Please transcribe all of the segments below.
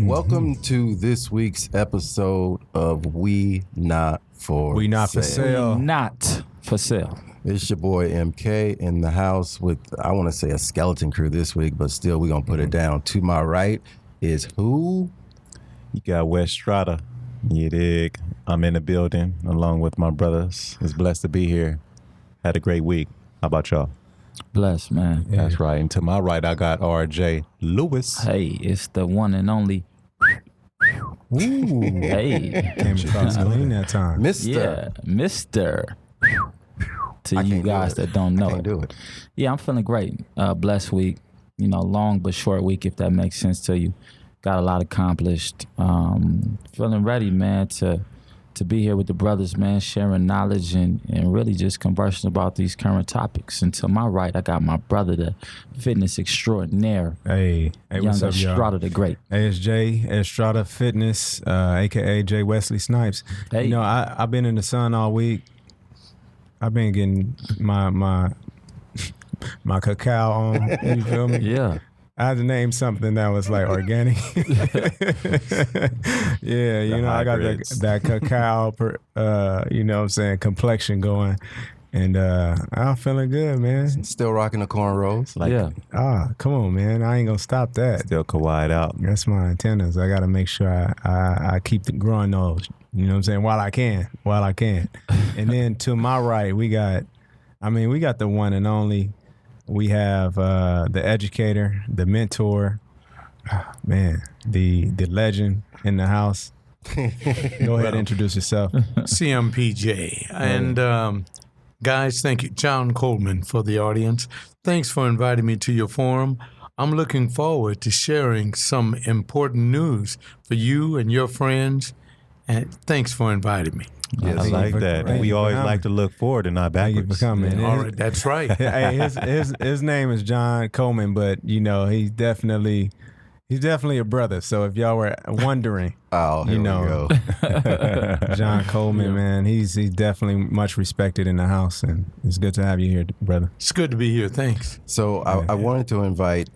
Welcome to this week's episode of We Not For We Not For Sale. Not for sale. It's your boy MK in the house with, I want to say, a skeleton crew this week, but still we're going to put it down. To my right is who? You got West Strata. You dig? I'm in the building along with my brothers. It's blessed to be here. Had a great week. How about y'all? Bless, man. Yeah. That's right. And to my right, I got RJ Lewis. Hey, it's the one and only. Ooh. Hey. Came across clean that time. Mr. Yeah, Mr. To I you can't do guys it. that don't know. I can't do it. Yeah, I'm feeling great. Blessed week. You know, long but short week, if that makes sense to you. Got a lot accomplished. Feeling ready, man, to be here with the brothers, man, sharing knowledge and really just conversing about these current topics. And to my right, I got my brother, the fitness extraordinaire, Hey, what's younger up, y'all? Strata the Great. Hey, it's Jay, Estrada Fitness, a.k.a. Jay Wesley Snipes. Hey. You know, I've been in the sun all week. I've been getting my cacao on, you feel me? Yeah. I had to name something that was like organic. Yeah, you know, I got that cacao, you know what I'm saying, complexion going. And I'm feeling good, man. Still rocking the cornrows. Yeah. Come on, man. I ain't going to stop that. Still Kawhi'd out. That's my antennas. I got to make sure I keep growing those, you know what I'm saying, while I can. And then to my right, we got the one and only. We have the educator, the mentor, man, the legend in the house. Go ahead and introduce yourself. CMPJ. And guys, thank you, John Coleman, for the audience. Thanks for inviting me to your forum. I'm looking forward to sharing some important news for you and your friends. And thanks for inviting me. Yes, I like that. We always like to look forward and not Thank you backwards. for coming. All right, that's right. Hey, his name is John Coleman, but you know he's definitely a brother. So if y'all were wondering, Here you we know, go. John Coleman, man, he's definitely much respected in the house, and it's good to have you here, brother. It's good to be here. Thanks. So I wanted to invite,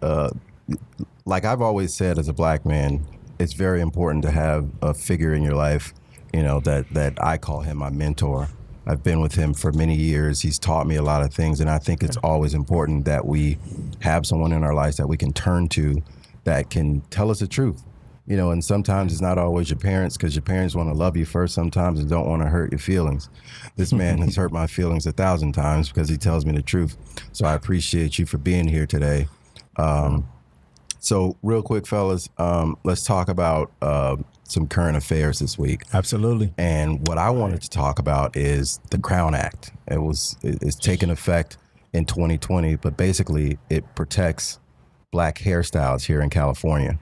like I've always said as a black man, it's very important to have a figure in your life, you know, that I call him my mentor. I've been with him for many years. He's taught me a lot of things, and I think it's always important that we have someone in our lives that we can turn to that can tell us the truth. You know, and sometimes it's not always your parents, because your parents want to love you first sometimes and don't want to hurt your feelings. This man has hurt my feelings 1,000 times because he tells me the truth. So I appreciate you for being here today. So real quick, fellas, let's talk about some current affairs this week. Absolutely. And what I wanted to talk about is the Crown Act. It's taken effect in 2020, but basically it protects black hairstyles here in California.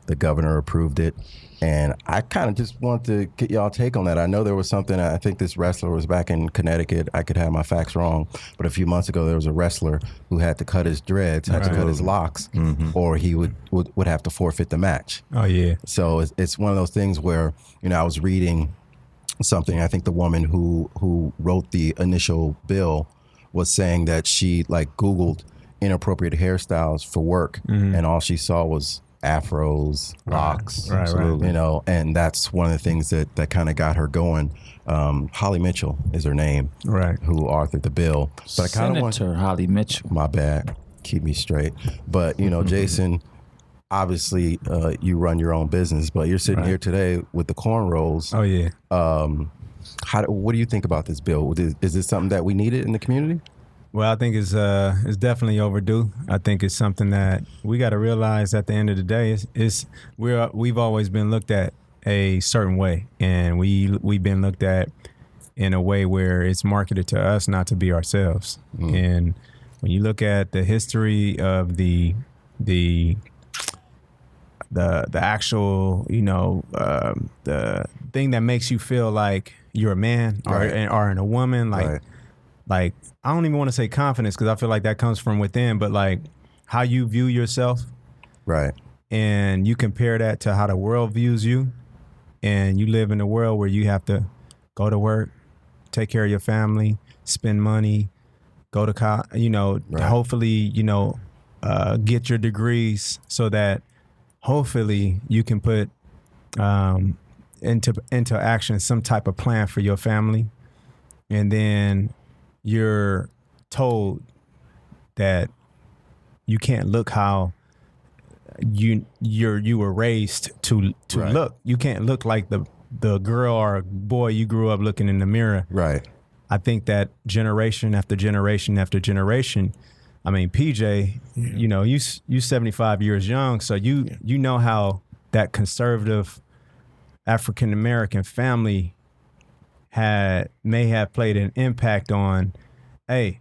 The governor approved it. And I kind of just want to get y'all take on that. I know there was something, I think this wrestler was back in Connecticut. I could have my facts wrong, but a few months ago there was a wrestler who had to cut his dreads, had to cut his locks, or he would have to forfeit the match. Oh yeah. So it's one of those things where, you know, I was reading something, I think the woman who wrote the initial bill was saying that she like Googled inappropriate hairstyles for work, and all she saw was afros, locks, Right. you know, and that's one of the things that kind of got her going. Holly Mitchell is her name, Right. who authored the bill. But I kind of want, Senator Holly Mitchell. my bad, keep me straight. But, you know, Jason, obviously you run your own business, but you're sitting here today with the cornrows. Oh yeah. What do you think about this bill? Is this something that we needed in the community? Well, I think it's definitely overdue. I think it's something that we got to realize at the end of the day. We've always been looked at a certain way, and we've been looked at in a way where it's marketed to us not to be ourselves. And when you look at the history of the actual, you know, the thing that makes you feel like you're a man or in a woman, like I don't even want to say confidence, because I feel like that comes from within, but like how you view yourself, right? And you compare that to how the world views you, and you live in a world where you have to go to work, take care of your family, spend money, go to college, you know, hopefully, you know, get your degrees so that hopefully you can put into action some type of plan for your family, and then you're told that you can't look how you were raised to Right. look. You can't look like the girl or boy you grew up looking in the mirror. Right. I think that generation after generation after generation. I mean, PJ, you know, you 75 years young, so you know how that conservative African American family may have played an impact on. Hey,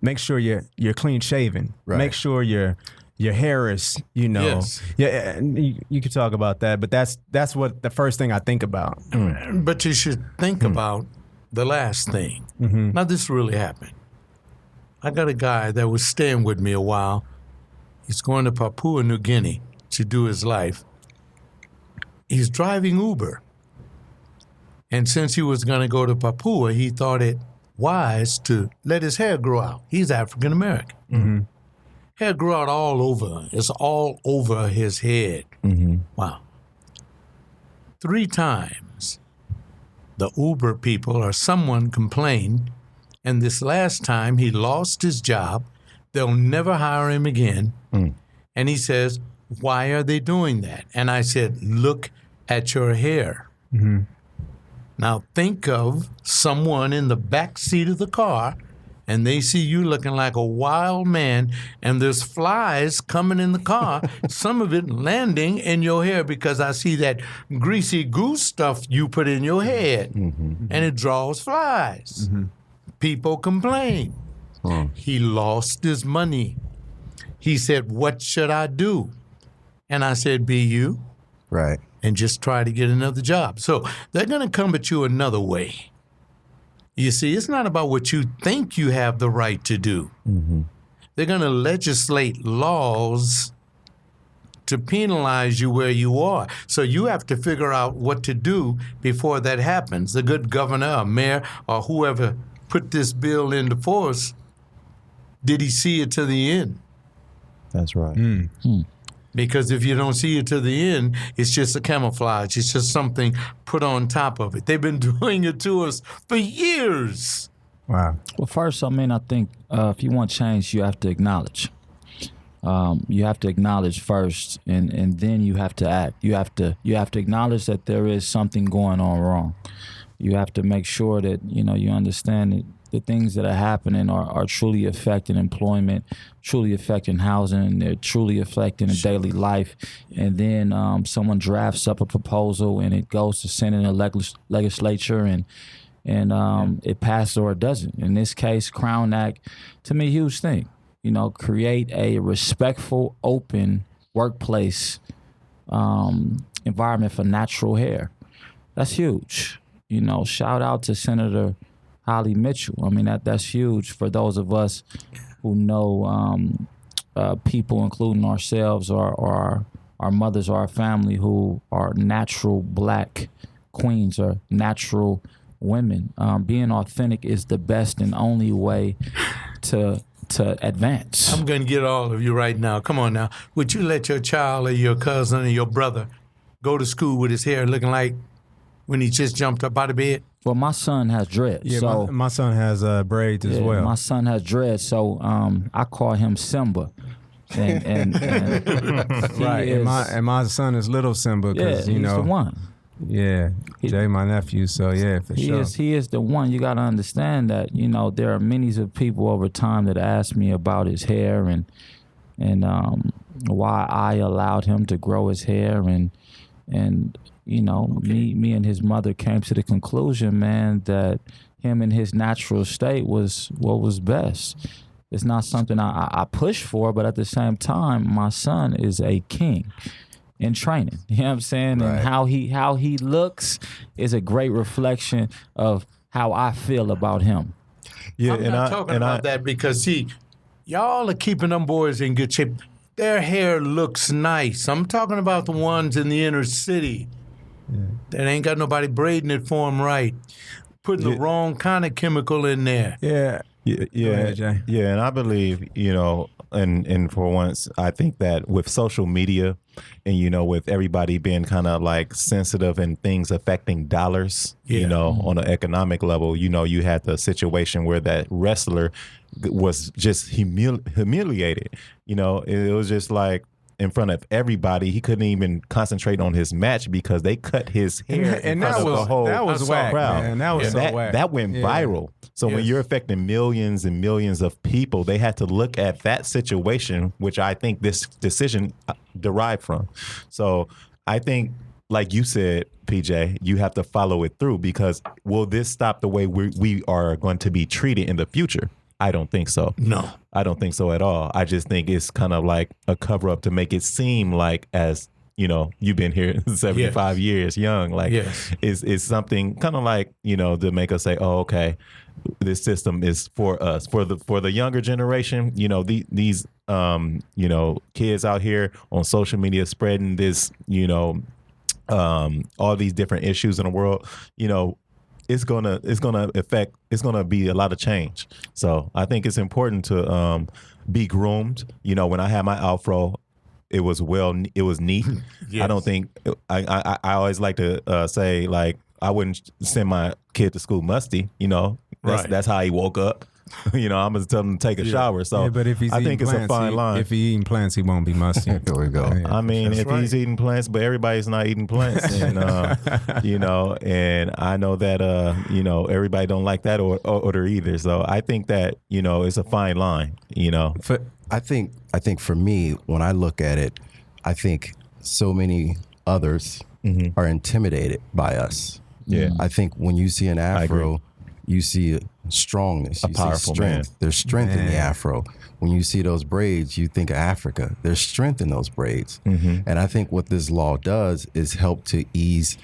make sure you're clean shaven. Right. Make sure your hair is, you know. Yes. Yeah, and you could talk about that, but that's what the first thing I think about. But you should think about the last thing. Now, this really happened. I got a guy that was staying with me a while. He's going to Papua New Guinea to do his life. He's driving Uber. And since he was going to go to Papua, he thought it wise to let his hair grow out. He's African American. Hair grew out all over. It's all over his head. Wow. 3 times the Uber people or someone complained, and this last time he lost his job. They'll never hire him again. And he says, why are they doing that? And I said, look at your hair. Now think of someone in the back seat of the car, and they see you looking like a wild man, and there's flies coming in the car, some of it landing in your hair because I see that greasy goose stuff you put in your head, and it draws flies. People complain. He lost his money. He said, what should I do? And I said, be you. Right. And just try to get another job. So they're going to come at you another way. You see, it's not about what you think you have the right to do. They're going to legislate laws to penalize you where you are. So you have to figure out what to do before that happens. The good governor or mayor or whoever put this bill into force, did he see it to the end? That's right. Because if you don't see it to the end, it's just a camouflage. It's just something put on top of it. They've been doing it to us for years. Wow. Well, first, I mean, I think if you want change, you have to acknowledge. You have to acknowledge first, and then you have to act. You have to acknowledge that there is something going on wrong. You have to make sure that you understand that the things that are happening are truly affecting employment, truly affecting housing, they're truly affecting daily life. And then someone drafts up a proposal and it goes to Senate and legislature and it passes or it doesn't. In this case, Crown Act, to me, huge thing. Create a respectful, open workplace environment for natural hair. That's huge. Shout out to Senator Holly Mitchell. I mean, that's huge for those of us who know people, including ourselves or our mothers or our family, who are natural black queens or natural women. Being authentic is the best and only way to advance. I'm going to get all of you right now. Come on now. Would you let your child or your cousin or your brother go to school with his hair looking like when he just jumped up out of bed? Well, my son has dreads. Yeah, so my son has braids as well. My son has dreads, so I call him Simba. And right, and my son is Little Simba because he's the one. Yeah, Jay, my nephew. So yeah, for sure. He is the one. You got to understand that there are many of people over time that ask me about his hair and why I allowed him to grow his hair and me and his mother came to the conclusion, man, that him in his natural state was what was best. It's not something I push for, but at the same time, my son is a king in training. You know what I'm saying? Right. And how he looks is a great reflection of how I feel about him. Yeah, I'm not talking about that because, see, y'all are keeping them boys in good shape. Their hair looks nice. I'm talking about the ones in the inner city that ain't got nobody braiding it for them right, putting the wrong kind of chemical in there. Yeah. Yeah, Go ahead, Jay. yeah, and I believe, and for once, I think that with social media and, with everybody being kind of like sensitive and things affecting dollars, on an economic level, you had the situation where that wrestler was just humiliated. It was just like, in front of everybody, he couldn't even concentrate on his match because they cut his hair and that was whack, crowd. man. That was so whack. That went viral. So when you're affecting millions and millions of people, they had to look at that situation, which I think this decision derived from. So I think, like you said, PJ, you have to follow it through, because will this stop the way we are going to be treated in the future? I don't think so. No. I don't think so at all. I just think it's kind of like a cover up to make it seem like, as you've been here 75 years young, like it's something kind of like, to make us say, oh, okay, this system is for us, for the younger generation. These kids out here on social media spreading this, all these different issues in the world, it's gonna be a lot of change. So I think it's important to be groomed. When I had my afro, it was neat. Yes. I don't think I always like to say, like, I wouldn't send my kid to school musty. That's how he woke up. I'm gonna tell him to take a shower. So but if he's I think it's a fine line. If he's eating plants, he won't be musty. There we go. I mean, if he's eating plants, but everybody's not eating plants, and and I know that everybody don't like that order either. So I think that it's a fine line. I think for me, when I look at it, I think so many others are intimidated by us. Yeah. I think when you see an afro, you see strongness, you see powerful strength. man. There's strength in the afro. When you see those braids, you think of Africa. There's strength in those braids. And I think what this law does is help to ease.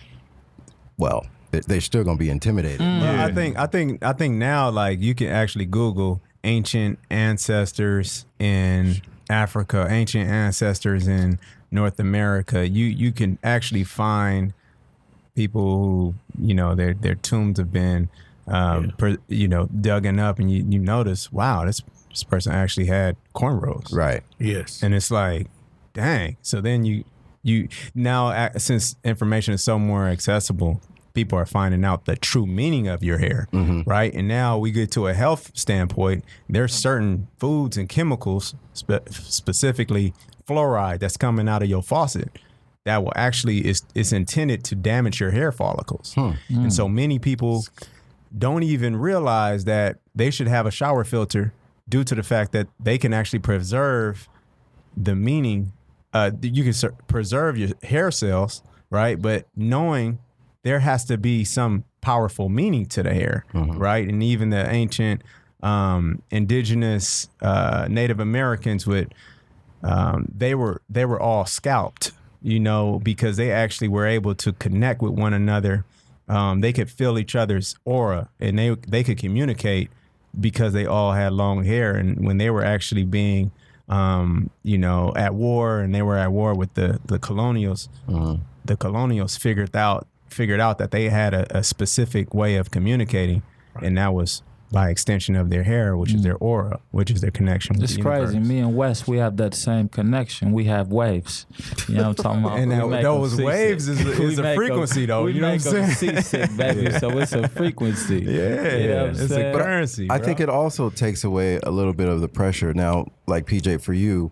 Well, they're still going to be intimidated. Well, I think now, like, you can actually Google ancient ancestors in Africa, ancient ancestors in North America. You can actually find people who their tombs have been dug up, and you notice, wow, this person actually had cornrows. Right. Yes. And it's like, dang. So then you now, since information is so more accessible, people are finding out the true meaning of your hair, right? And now we get to a health standpoint. There's certain foods and chemicals, specifically fluoride, that's coming out of your faucet that will actually is intended to damage your hair follicles. And so many people don't even realize that they should have a shower filter due to the fact that they can actually preserve the meaning. You can preserve your hair cells, right? But knowing there has to be some powerful meaning to the hair, right? And even the ancient indigenous Native Americans they were all scalped, because they actually were able to connect with one another. They could feel each other's aura, and they could communicate because they all had long hair. And when they were actually being, at war, and they were at war with the colonials, the colonials figured out that they had a specific way of communicating, and that was by extension of their hair, which is their aura, which is their connection with It's the crazy. universe. Me and Wes, we have that same connection. We have waves. You know what I'm talking about? And We make those 'em waves seasick. is We a make 'em- frequency, though. We You know what make I'm 'em saying? seasick, baby. So it's a frequency. Yeah, You know what I'm it's saying? a currency. I bro. think it also takes away a little bit of the pressure. Now, like PJ, for you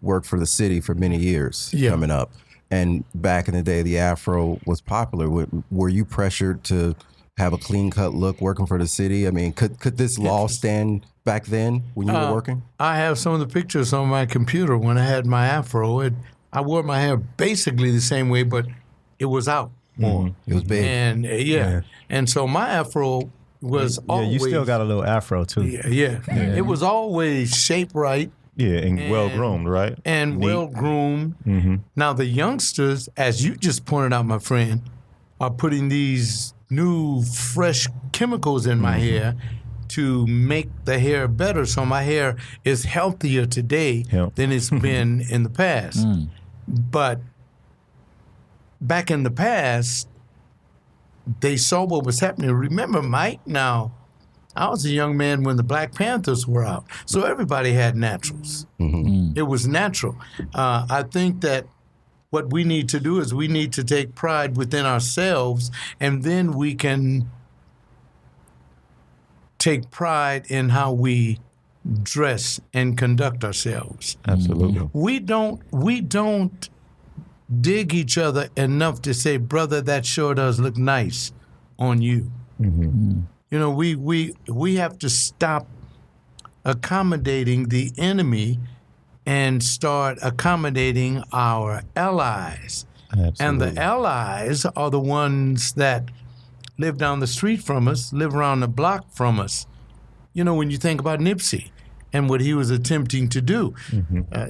worked for the city for many years coming up. And back in the day, the afro was popular. Were you pressured to have a clean cut look working for the city? I mean, could this law stand back then when you were working? I have some of the pictures on my computer when I had my afro. I wore my hair basically the same way, but it was out more. It was big. And and so my afro was always. you still got a little afro too. Yeah. It was always shaped right. Yeah, and well groomed, right? And Neat. well groomed. Now the youngsters, as you just pointed out, my friend, are putting these new fresh chemicals in my hair to make the hair better. So my hair is healthier today than it's been in the past. But back in the past, they saw what was happening. Remember, Mike, now, I was a young man when the Black Panthers were out. So everybody had naturals. It was natural. I think that what we need to do is we need to take pride within ourselves, and then we can take pride in how we dress and conduct ourselves. Absolutely. We don't dig each other enough to say, brother, that sure does look nice on you. You know, we have to stop accommodating the enemy and start accommodating our allies. Absolutely. And the allies are the ones that live down the street from us, live around the block from us. You know, when you think about Nipsey and what he was attempting to do,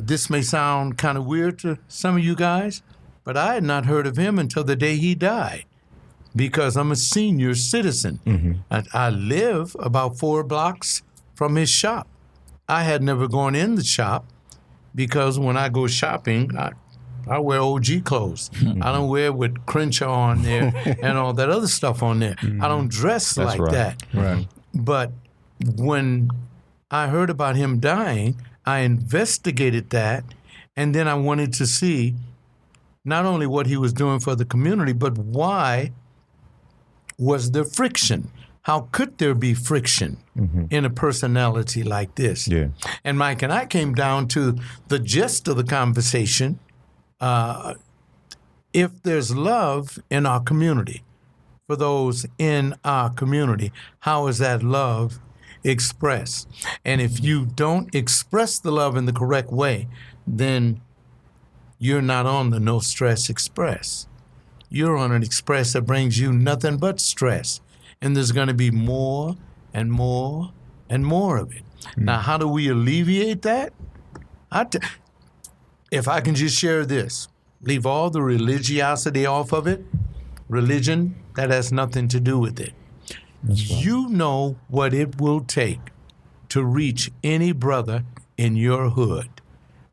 this may sound kind of weird to some of you guys, but I had not heard of him until the day he died, because I'm a senior citizen. I live about 4 blocks from his shop. I had never gone in the shop because when I go shopping, I wear OG clothes. I don't wear with Crenshaw on there and all that other stuff on there. I don't dress That's like right. that. Right. But when I heard about him dying, I investigated that, and then I wanted to see not only what he was doing for the community, but why was there friction? How could there be friction in a personality like this? Yeah. And Mike and I came down to the gist of the conversation. If there's love in our community, for those in our community, how is that love expressed? And if you don't express the love in the correct way, then you're not on the No Stress Express. You're on an express that brings you nothing but stress. And there's going to be more and more and more of it. Now, how do we alleviate that? If I can just share this, leave all the religiosity off of it. Religion, that has nothing to do with it. You know what it will take to reach any brother in your hood.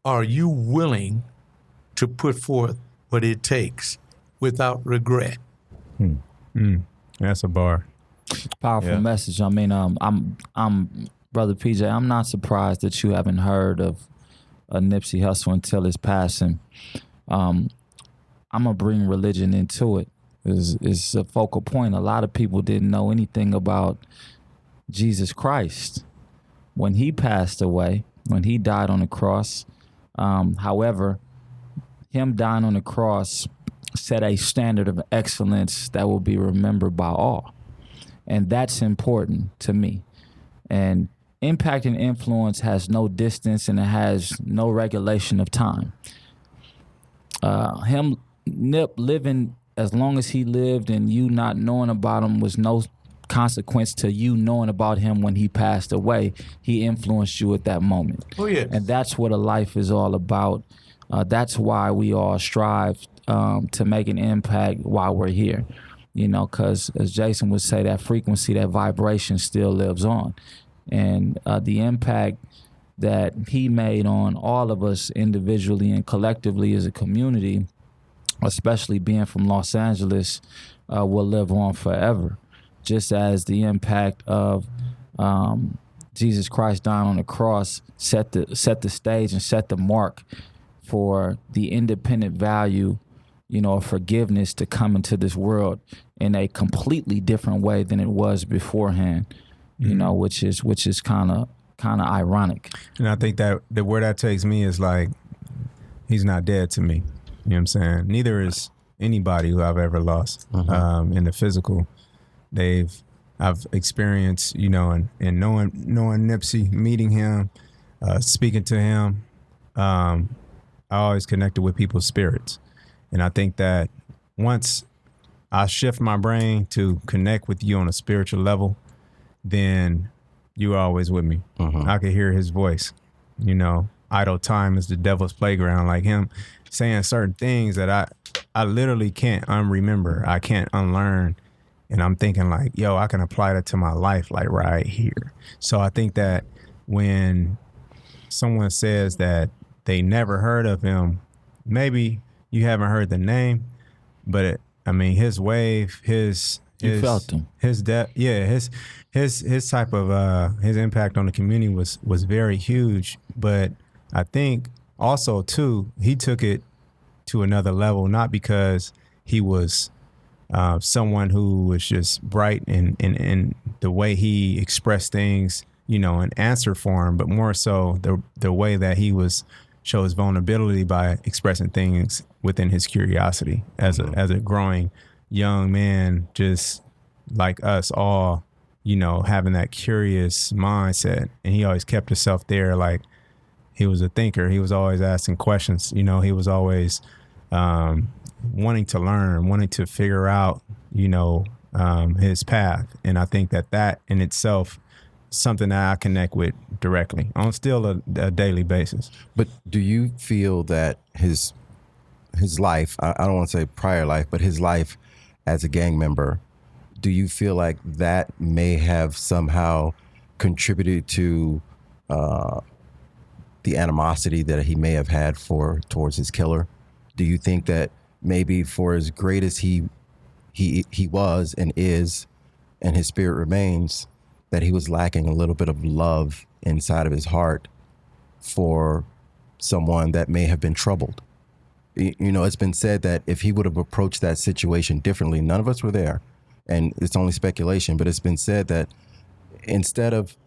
Are you willing to put forth what it takes without regret? That's a bar. Powerful message. I mean, I'm Brother PJ. I'm not surprised that you haven't heard of Nipsey Hussle until his passing. I'm gonna bring religion into it. It's a focal point. A lot of people didn't know anything about Jesus Christ when he passed away, when he died on the cross. However, him dying on the cross set a standard of excellence that will be remembered by all. And that's important to me. And impact and influence has no distance, and it has no regulation of time. Nip living as long as he lived and you not knowing about him was no consequence to you knowing about him when he passed away. He influenced you at that moment. Oh, yes. And that's what a life is all about. That's why we all strive to make an impact while we're here. You know, because as Jason would say, that frequency, that vibration still lives on. And the impact that he made on all of us individually and collectively as a community, especially being from Los Angeles, will live on forever. Just as the impact of Jesus Christ dying on the cross set the stage and set the mark for the independent value, you know, of forgiveness to come into this world in a completely different way than it was beforehand, you know, which is kind of ironic. And I think that where that takes me is like, he's not dead to me. You know what I'm saying? Neither is anybody who I've ever lost in the physical. I've experienced, you know, and knowing Nipsey, meeting him, speaking to him, I always connected with people's spirits. And I think that once I shift my brain to connect with you on a spiritual level, then you're always with me. I could hear his voice. You know, idle time is the devil's playground. Like him saying certain things that I literally can't unremember. I can't unlearn. And I'm thinking like, yo, I can apply that to my life like right here. So I think that when someone says that they never heard of him, maybe you haven't heard the name, but I mean, his wave, his You felt him. His death, yeah, his type of his impact on the community was very huge. But I think also too, he took it to another level, not because he was someone who was just bright in the way he expressed things, you know, in answer form, but more so the way that he shows vulnerability by expressing things within his curiosity as a growing young man, just like us all, you know, having that curious mindset. And he always kept himself there. Like, he was a thinker. He was always asking questions. You know, he was always wanting to learn, wanting to figure out, you know, his path. And I think that in itself is something that I connect with directly on still a daily basis. But do you feel that his life, I don't want to say prior life, but his life as a gang member, do you feel like that may have somehow contributed to the animosity that he may have had towards his killer? Do you think that maybe for as great as he was and is, and his spirit remains, that he was lacking a little bit of love inside of his heart for someone that may have been troubled? You know, it's been said that if he would have approached that situation differently, none of us were there, and it's only speculation, but it's been said that instead of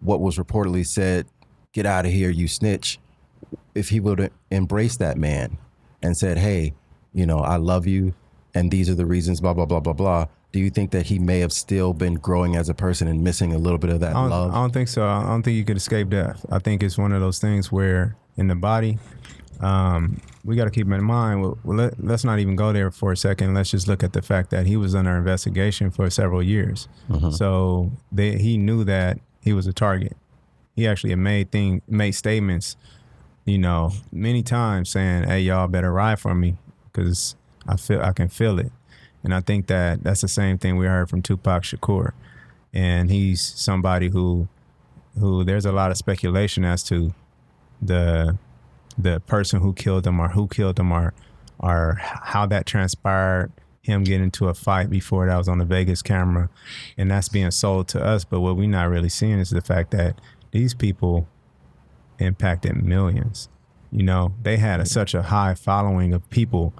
what was reportedly said, "Get out of here, you snitch," if he would have embraced that man and said, "Hey, you know, I love you, and these are the reasons, blah, blah, blah, blah, blah," do you think that he may have still been growing as a person and missing a little bit of that love? I don't think so. I don't think you could escape death. I think it's one of those things where in the body, we got to keep in mind, let's not even go there for a second. Let's just look at the fact that he was under investigation for several years. Mm-hmm. So he knew that he was a target. He actually made statements, you know, many times saying, "Hey, y'all better ride for me because I can feel it." And I think that's the same thing we heard from Tupac Shakur. And he's somebody who there's a lot of speculation as to the person who killed him or how that transpired, him getting into a fight before that was on the Vegas camera. And that's being sold to us. But what we're not really seeing is the fact that these people impacted millions. You know, they had such a high following of people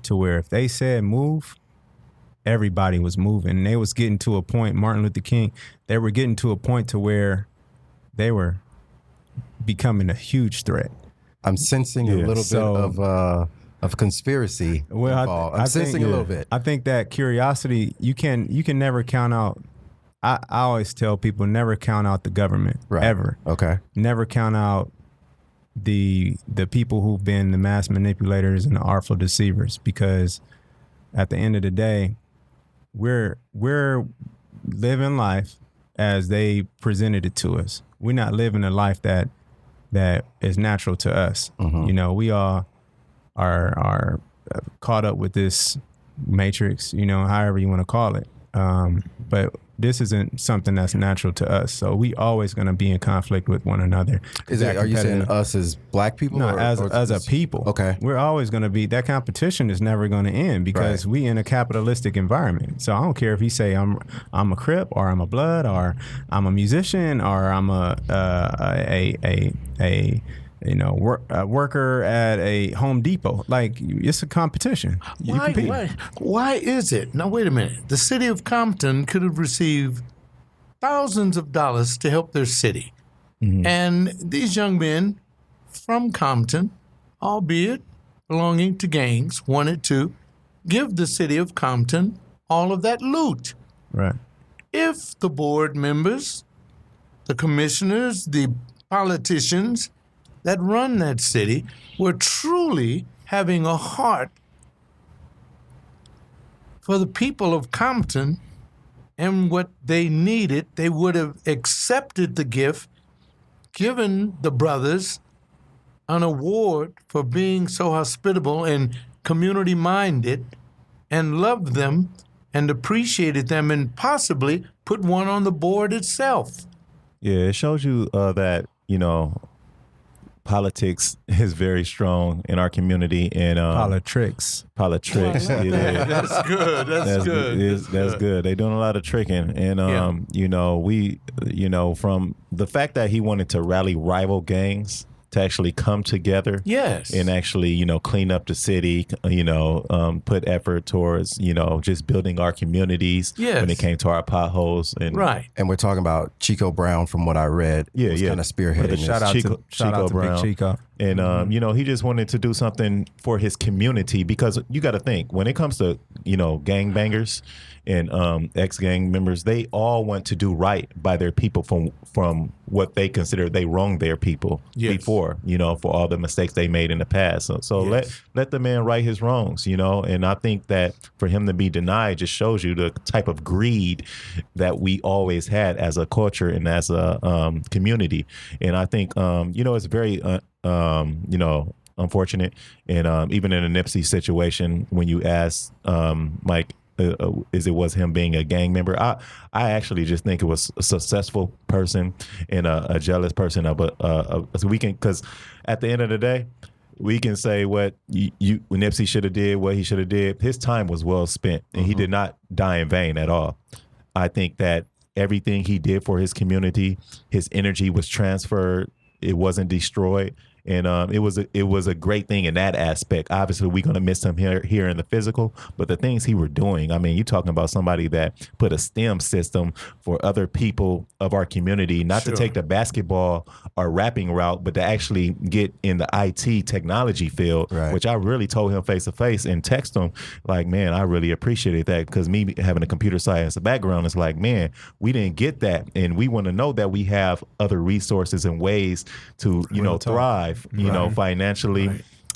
to where if they said move, everybody was moving. And they was getting to a point, Martin Luther King, they were getting to a point to where they were becoming a huge threat. I'm sensing a little bit of conspiracy involved. I'm sensing a little bit. I think that curiosity, you can never count out. I always tell people, never count out the government, ever. Okay. Never count out the people who've been the mass manipulators and the artful deceivers, because at the end of the day, we're living life as they presented it to us. We're not living a life that is natural to us. Mm-hmm. You know, we all are caught up with this matrix, you know, however you want to call it. But this isn't something that's natural to us. So we always going to be in conflict with one another. Are you saying us as black people? No, as a people. Okay. We're always going to be, that competition is never going to end because we in a capitalistic environment. So I don't care if you say I'm a Crip or I'm a Blood or I'm a musician or I'm a worker at a Home Depot. Like, it's a competition. Why is it? Now, wait a minute. The city of Compton could have received thousands of dollars to help their city. Mm-hmm. And these young men from Compton, albeit belonging to gangs, wanted to give the city of Compton all of that loot. Right. If the board members, the commissioners, the politicians that run that city were truly having a heart for the people of Compton and what they needed, they would have accepted the gift, given the brothers an award for being so hospitable and community-minded, and loved them and appreciated them, and possibly put one on the board itself. Yeah, it shows you that, you know, politics is very strong in our community, and Politics. politics. Yeah. That's good. That's good. That's good. They're doing a lot of tricking, and you know, from the fact that he wanted to rally rival gangs to actually come together, Yes. and actually, clean up the city, put effort towards, just building our communities Yes. when it came to our potholes, and Right. And we're talking about Chico Brown, from what I read. Yeah, was yeah. kind of spearheading this. Shout out Chico to Brown. Big Chico. And he just wanted to do something for his community, because you got to think, when it comes to gangbangers and ex-gang members, they all want to do right by their people from what they consider they wronged their people before, for all the mistakes they made in the past. So let the man right his wrongs, and I think that for him to be denied just shows you the type of greed that we always had as a culture and as a community. And I think it's very unfortunate, and even in a Nipsey situation, when you ask Mike, was him being a gang member, I actually just think it was a successful person and a jealous person so we can, because at the end of the day, we can say what Nipsey should have did, what he should have did. His time was well spent, and he did not die in vain at all. I think that everything he did for his community, his energy was transferred. It wasn't destroyed. And it was a great thing in that aspect. Obviously, we're going to miss him here in the physical, but the things he were doing, I mean, you're talking about somebody that put a STEM system for other people of our community, not to take the basketball or rapping route, but to actually get in the IT technology field, which I really told him face to face and text him like, man, I really appreciated that, because me having a computer science background, is like, man, we didn't get that. And we want to know that we have other resources and ways to, thrive. Financially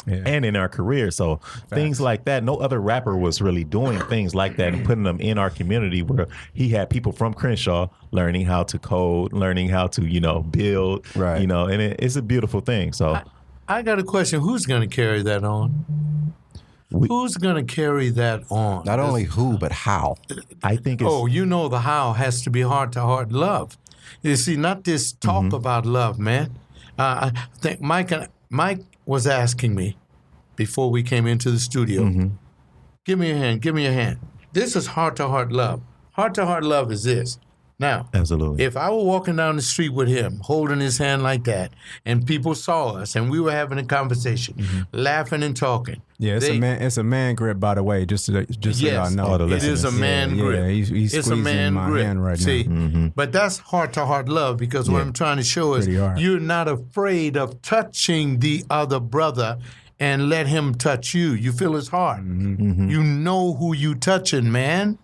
and in our career. So things like that, no other rapper was really doing things like that and putting them in our community, where he had people from Crenshaw learning how to code, learning how to, build, and it's a beautiful thing. So I got a question. Who's going to carry that on? Who's going to carry that on? Not only who, but how. I think it's... the how has to be heart-to-heart love. You see, not this talk about love, man. I think Mike was asking me before we came into the studio, give me your hand. This is heart-to-heart love. Heart-to-heart love is this. Now, absolutely. If I were walking down the street with him, holding his hand like that, and people saw us, and we were having a conversation, laughing and talking. Yeah, it's a man grip, by the way, just so y'all know. It is a man grip. Yeah, he's it's a squeezing man my grip. hand right See, now. but that's heart-to-heart love, because what I'm trying to show is you're not afraid of touching the other brother and let him touch you. You feel his heart. You know who you touching, man.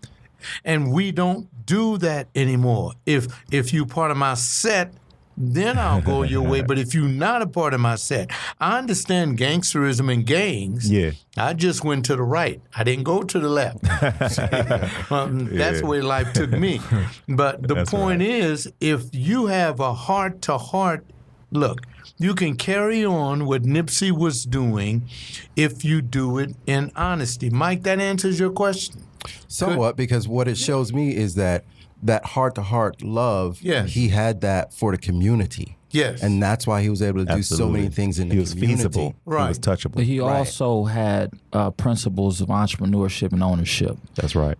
And we don't do that anymore. If you part of my set, then I'll go your way. But if you're not a part of my set, I understand gangsterism and gangs. Yeah. I just went to the right. I didn't go to the left. That's the way life took me. But the point is, if you have a heart-to-heart, look, you can carry on what Nipsey was doing if you do it in honesty. Mike, that answers your question. Somewhat, because what it shows me is that heart-to-heart love, he had that for the community. Yes. And that's why he was able to do so many things in the community. He was feasible. He was touchable. But he also had principles of entrepreneurship and ownership. That's right.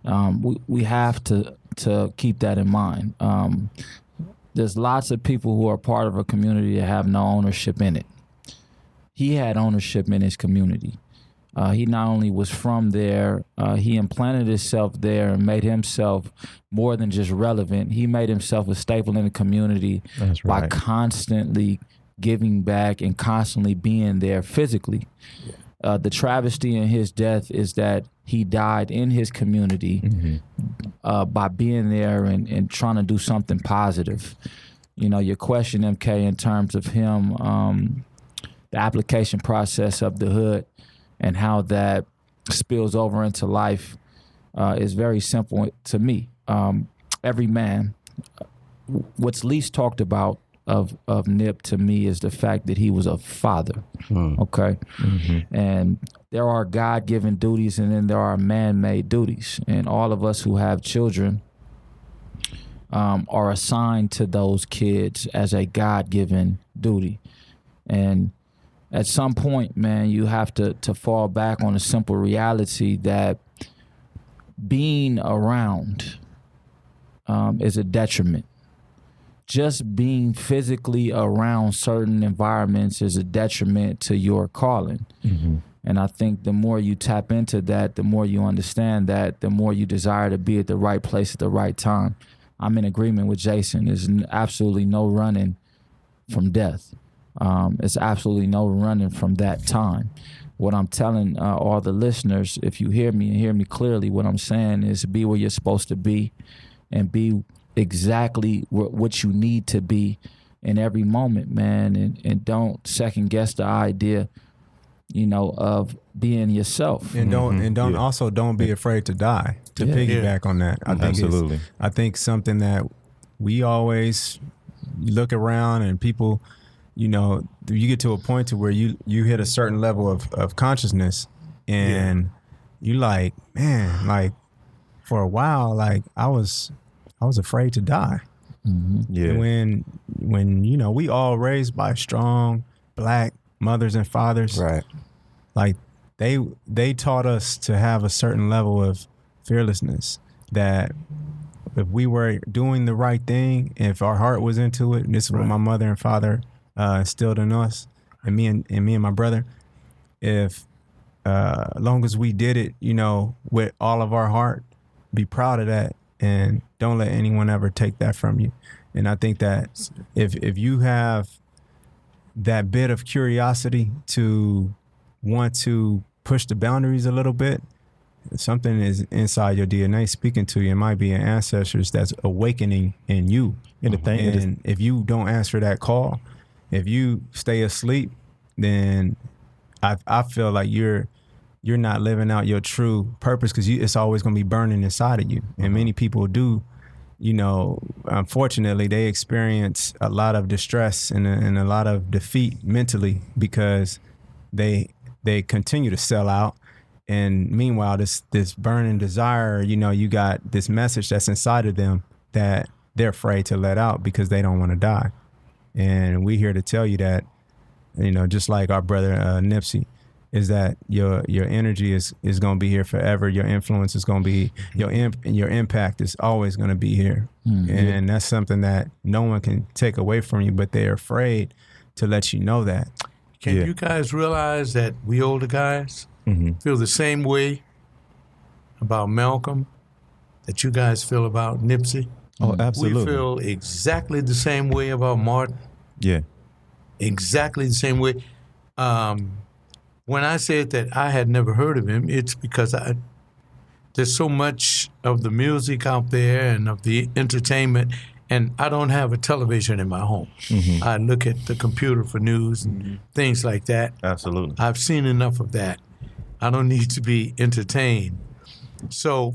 We have to keep that in mind. There's lots of people who are part of a community that have no ownership in it. He had ownership in his community. He not only was from there, he implanted himself there and made himself more than just relevant. He made himself a staple in the community by constantly giving back and constantly being there physically. The travesty in his death is that he died in his community by being there and trying to do something positive. Your question, MK, in terms of him, the application process of the hood, and how that spills over into life is very simple to me. Every man, what's least talked about of Nip to me is the fact that he was a father, okay? And there are God-given duties, and then there are man-made duties. And all of us who have children are assigned to those kids as a God-given duty. And at some point, man, you have to fall back on a simple reality that being around is a detriment. Just being physically around certain environments is a detriment to your calling. Mm-hmm. And I think the more you tap into that, the more you understand that, the more you desire to be at the right place at the right time. I'm in agreement with Jason. There's absolutely no running from death. It's absolutely no running from that time. What I'm telling all the listeners, if you hear me and hear me clearly, what I'm saying is be where you're supposed to be and be exactly what you need to be in every moment, man. And don't second guess the idea, of being yourself. And don't be afraid to die. To piggyback on that, I think something that we always look around and people, you get to a point to where you hit a certain level of consciousness, and you like, man, like for a while, like I was afraid to die. Mm-hmm. Yeah. When we all raised by strong Black mothers and fathers, Right. Like they taught us to have a certain level of fearlessness, that if we were doing the right thing, if our heart was into it, and this is what my mother and father instilled in us, and me and my brother, if as long as we did it, with all of our heart, be proud of that, and don't let anyone ever take that from you. And I think that if you have that bit of curiosity to want to push the boundaries a little bit, something is inside your DNA speaking to you. It might be an ancestors that's awakening in you. And if you don't answer that call, if you stay asleep, then I feel like you're not living out your true purpose, because it's always going to be burning inside of you. And many people do, unfortunately, they experience a lot of distress and a lot of defeat mentally, because they continue to sell out. And meanwhile, this burning desire, you got this message that's inside of them that they're afraid to let out because they don't want to die. And we're here to tell you that, just like our brother Nipsey, is that your energy is going to be here forever. Your influence is going to be, your impact is always going to be here. Mm-hmm. And that's something that no one can take away from you, but they're afraid to let you know that. Can you guys realize that we older guys feel the same way about Malcolm that you guys feel about Nipsey? Oh, absolutely. We feel exactly the same way about Martin. Yeah. Exactly the same way. When I said that I had never heard of him, it's because there's so much of the music out there and of the entertainment, and I don't have a television in my home. Mm-hmm. I look at the computer for news and things like that. Absolutely. I've seen enough of that. I don't need to be entertained. So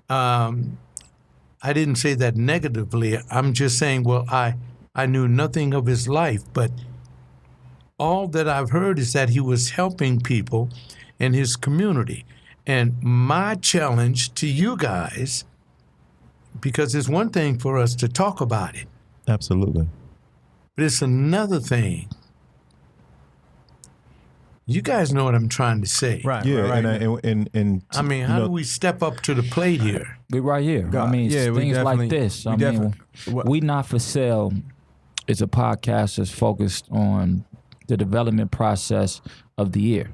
I didn't say that negatively. I'm just saying, well, I knew nothing of his life, but all that I've heard is that he was helping people in his community. And my challenge to you guys, because it's one thing for us to talk about it. Absolutely. But it's another thing. You guys know what I'm trying to say. Right. Yeah. Right. And I mean, how do we step up to the plate here? We're right here. God, I mean, things like this. We Not For Sale is a podcast that's focused on the development process of the ear.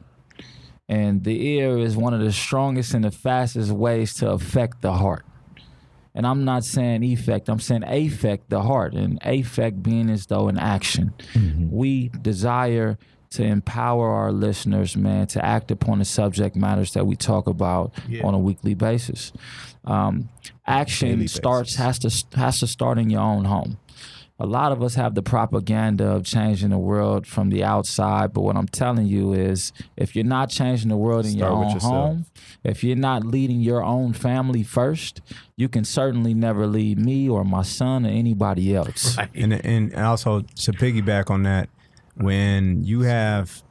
And the ear is one of the strongest and the fastest ways to affect the heart. And I'm not saying effect, I'm saying affect the heart. And affect being as though an action. Mm-hmm. We desire to empower our listeners, man, to act upon the subject matters that we talk about on a weekly basis. Action has to start in your own home. A lot of us have the propaganda of changing the world from the outside, but what I'm telling you is, if you're not changing the world in your own home, if you're not leading your own family first, you can certainly never lead me or my son or anybody else. Right. And also to piggyback on that, when you have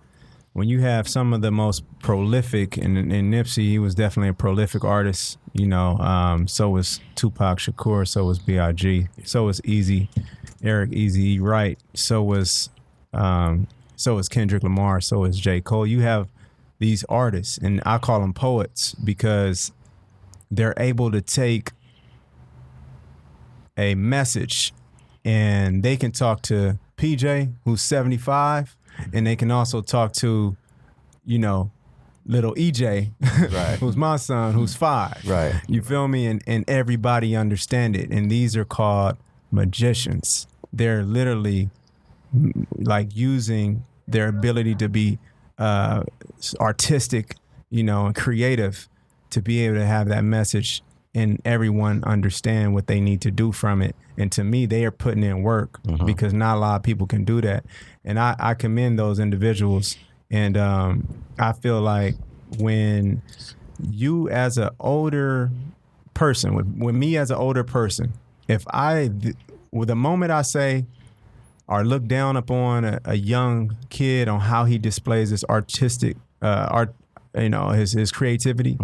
some of the most prolific, and Nipsey, he was definitely a prolific artist, so was Tupac Shakur, so was B.I.G., so was Eric Easy Wright, so was So is Kendrick Lamar. So is J. Cole. You have these artists, and I call them poets because they're able to take a message and they can talk to PJ, who's 75, and they can also talk to, little EJ, Right. who's my son, who's 5. Right. You feel me? And everybody understand it. And these are called magicians. They're literally like using their ability to be artistic, and creative to be able to have that message and everyone understand what they need to do from it. And to me, they are putting in work because not a lot of people can do that. And I commend those individuals. And I feel like when you as an older person, with me as an older person, with the moment I say or look down upon a young kid on how he displays his artistic his creativity,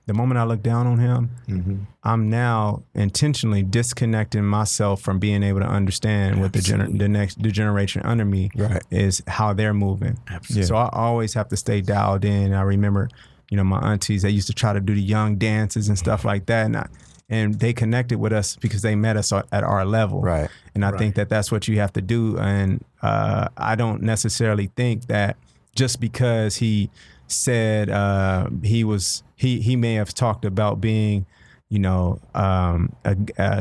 the moment I look down on him, I'm now intentionally disconnecting myself from being able to understand what the generation under me is, how they're moving. Absolutely. So I always have to stay dialed in. I remember, my aunties, they used to try to do the young dances and stuff like that, and they connected with us because they met us at our level. Right. And I think that that's what you have to do. And I don't necessarily think that just because he said he may have talked about being, a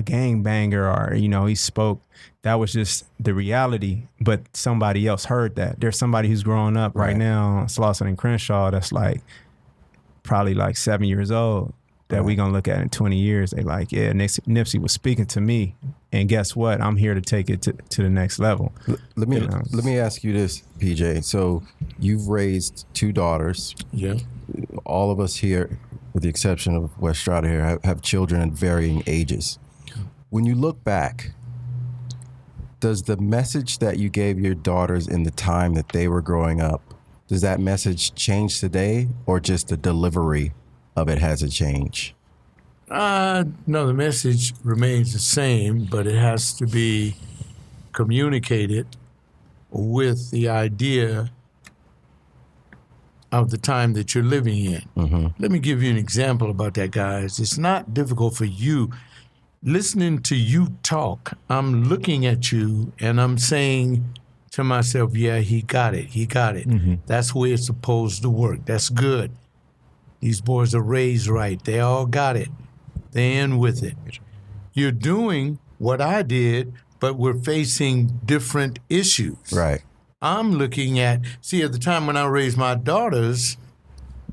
gangbanger, or, he spoke, that was just the reality, but somebody else heard that. There's somebody who's growing up right now, Slauson and Crenshaw, that's probably 7 years old, that we gonna look at in 20 years. They like, yeah, Nipsey was speaking to me, and guess what? I'm here to take it to the next level. Let me ask you this, PJ. So you've raised 2 daughters. Yeah. All of us here, with the exception of Wes Strada here, have children at varying ages. When you look back, does the message that you gave your daughters in the time that they were growing up, does that message change today, or just the delivery of it has a change? No, the message remains the same, but it has to be communicated with the idea of the time that you're living in. Let me give you an example about that, guys. It's not difficult for you. Listening to you talk, I'm looking at you and I'm saying to myself, yeah, he got it. He got it. That's where it's supposed to work. That's good. These boys are raised right. They all got it. They in with it. You're doing what I did, but we're facing different issues. Right. I'm looking at, at the time when I raised my daughters,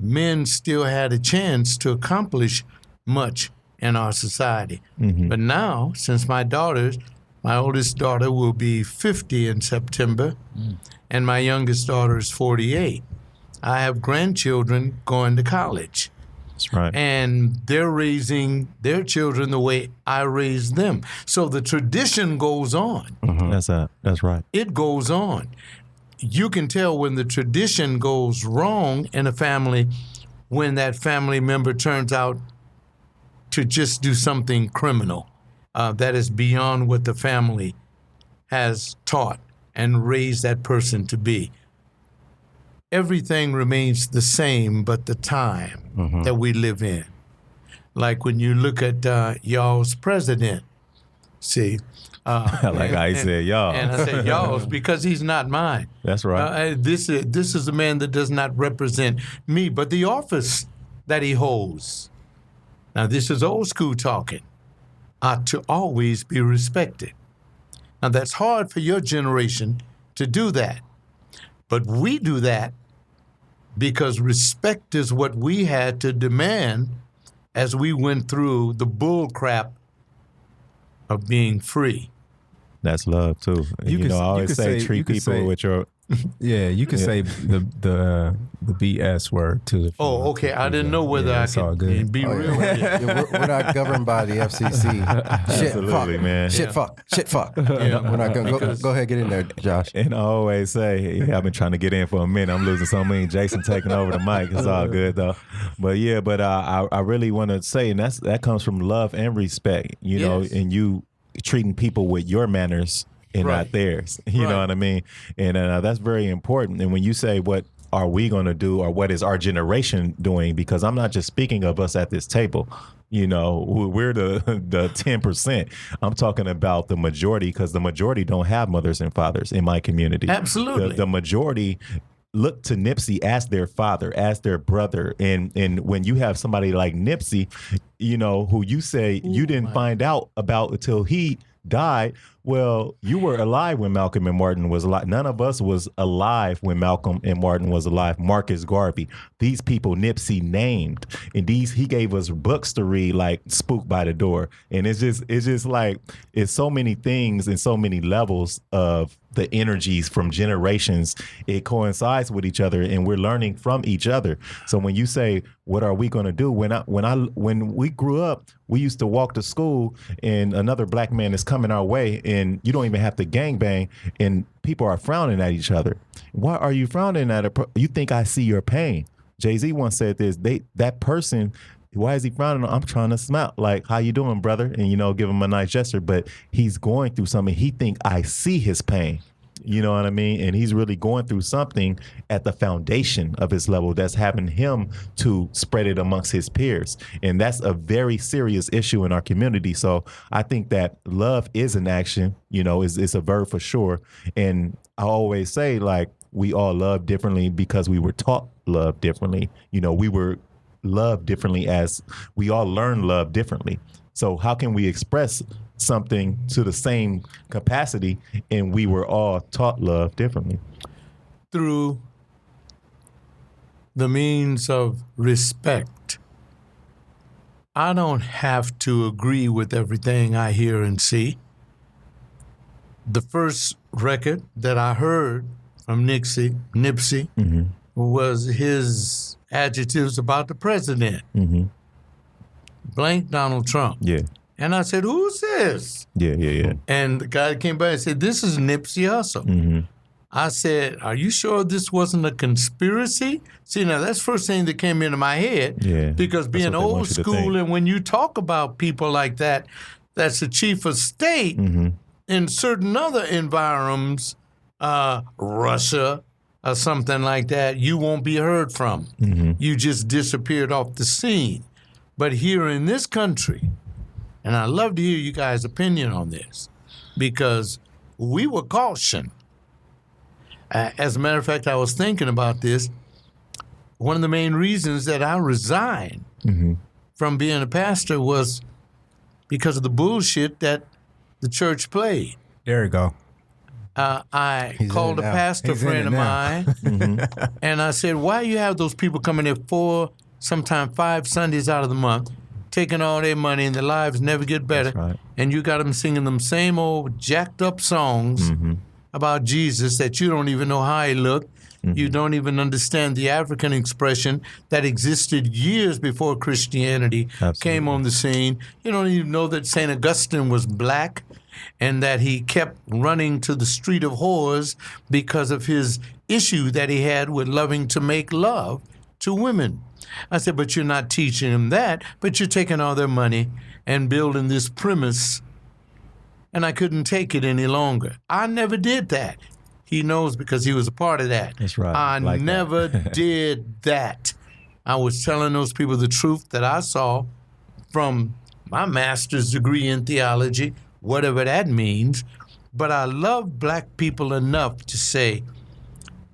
men still had a chance to accomplish much in our society. But now, since my oldest daughter will be 50 in September, and my youngest daughter is 48, I have grandchildren going to college. That's right. And they're raising their children the way I raised them. So the tradition goes on. That's right. It goes on. You can tell when the tradition goes wrong in a family when that family member turns out to just do something criminal that is beyond what the family has taught and raised that person to be. Everything remains the same but the time that we live in. Like when you look at y'all's president, see. Like I said, y'all. And I said y'all's because he's not mine. That's right. This is a man that does not represent me, but the office that he holds. Now, this is old school talking. Ought to always be respected. Now, that's hard for your generation to do that. But we do that because respect is what we had to demand as we went through the bull crap of being free. That's love too. I always say treat people with your. Yeah, you could say the BS word too. Oh, okay. I didn't know whether I could be real with you. Yeah, we're not governed by the FCC. Shit, Absolutely, fuck, man. Shit, fuck. Yeah, we're not going to go ahead, get in there, Josh. And I always say, I've been trying to get in for a minute. I'm losing so many. Jason taking over the mic. It's all good though. But yeah, I really want to say, and that comes from love and respect. You know, and you treating people with your manners and Right. not theirs. You know Right. what I mean? And that's very important. And when you say what are we going to do, or what is our generation doing, because I'm not just speaking of us at this table. You know, we're the 10%. I'm talking about the majority, because the majority don't have mothers and fathers in my community. Absolutely. The majority look to Nipsey as their father, as their brother. And when you have somebody like Nipsey, you know, who you say you didn't find out about until he died. Well, you were alive when Malcolm and Martin was alive. None of us was alive when Malcolm and Martin was alive. Marcus Garvey, these people Nipsey named, and he gave us books to read, like Spook by the Door. And it's just like, it's so many things and so many levels of the energies from generations. It coincides with each other, and we're learning from each other. So when you say, what are we going to do? When we grew up, we used to walk to school, and another black man is coming our way, and you don't even have to gangbang, and people are frowning at each other. Why are you frowning at you think I see your pain? Jay-Z once said this, that person, why is he frowning? I'm trying to smile. Like, how you doing, brother? And, you know, give him a nice gesture, but he's going through something. He think I see his pain. You know what I mean? And he's really going through something at the foundation of his level that's having him to spread it amongst his peers. And that's a very serious issue in our community. So I think that love is an action, you know, it's a verb for sure. And I always say, like, we all love differently because we were taught love differently. You know, we were loved differently, as we all learn love differently. So how can we express something to the same capacity, and we were all taught love differently? Through the means of respect. I don't have to agree with everything I hear and see. The first record that I heard from Nipsey Mm-hmm. was his adjectives about the president. Mm-hmm. Blank Donald Trump. Yeah. And I said, who's this? Yeah. And the guy came by and said, this is Nipsey Hussle. Mm-hmm. I said, are you sure this wasn't a conspiracy? See, now that's the first thing that came into my head. Yeah. Because That's being what they want old you to school, think. and when you talk about people like that, that's the chief of state Mm-hmm. in certain other environments, Russia or something like that, you won't be heard from. Mm-hmm. You just disappeared off the scene. But here in this country, and I'd love to hear you guys' opinion on this, because we were cautioned. As a matter of fact, I was thinking about this. One of the main reasons that I resigned Mm-hmm. from being a pastor was because of the bullshit that the church played. There you go. I He's in called it a now. pastor He's in friend it of now. mine, Mm-hmm. and I said, why you have those people coming in 4, sometimes 5 Sundays out of the month, taking all their money, and their lives never get better, That's right. and you got them singing them same old jacked up songs Mm-hmm. about Jesus that you don't even know how he looked. You don't even understand the African expression that existed years before Christianity came on the scene. You don't even know that St. Augustine was black and that he kept running to the street of whores because of his issue that he had with loving to make love to women. I said, but you're not teaching them that, but you're taking all their money and building this premise. And I couldn't take it any longer. I never did that. He knows because he was a part of that. That's right. I Like that. never did that. I was telling those people the truth that I saw from my master's degree in theology, whatever that means. But I love black people enough to say,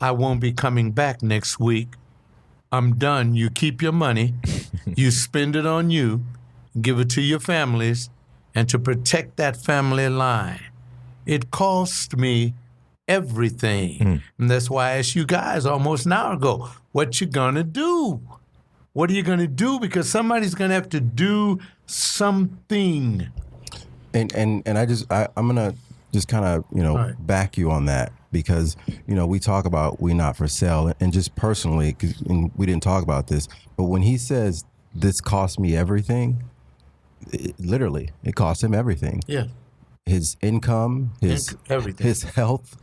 I won't be coming back next week. I'm done. You keep your money. You spend it on you. Give it to your families. And to protect that family line. It cost me everything. And that's why I asked you guys almost an hour ago, what you gonna do? What are you gonna do? Because somebody's gonna have to do something. And I'm gonna just kind of All right. back you on that, because we talk about we not for sale, and just personally, and we didn't talk about this, but when he says this cost me everything, literally it cost him everything. Yeah. His income, his Everything. his health,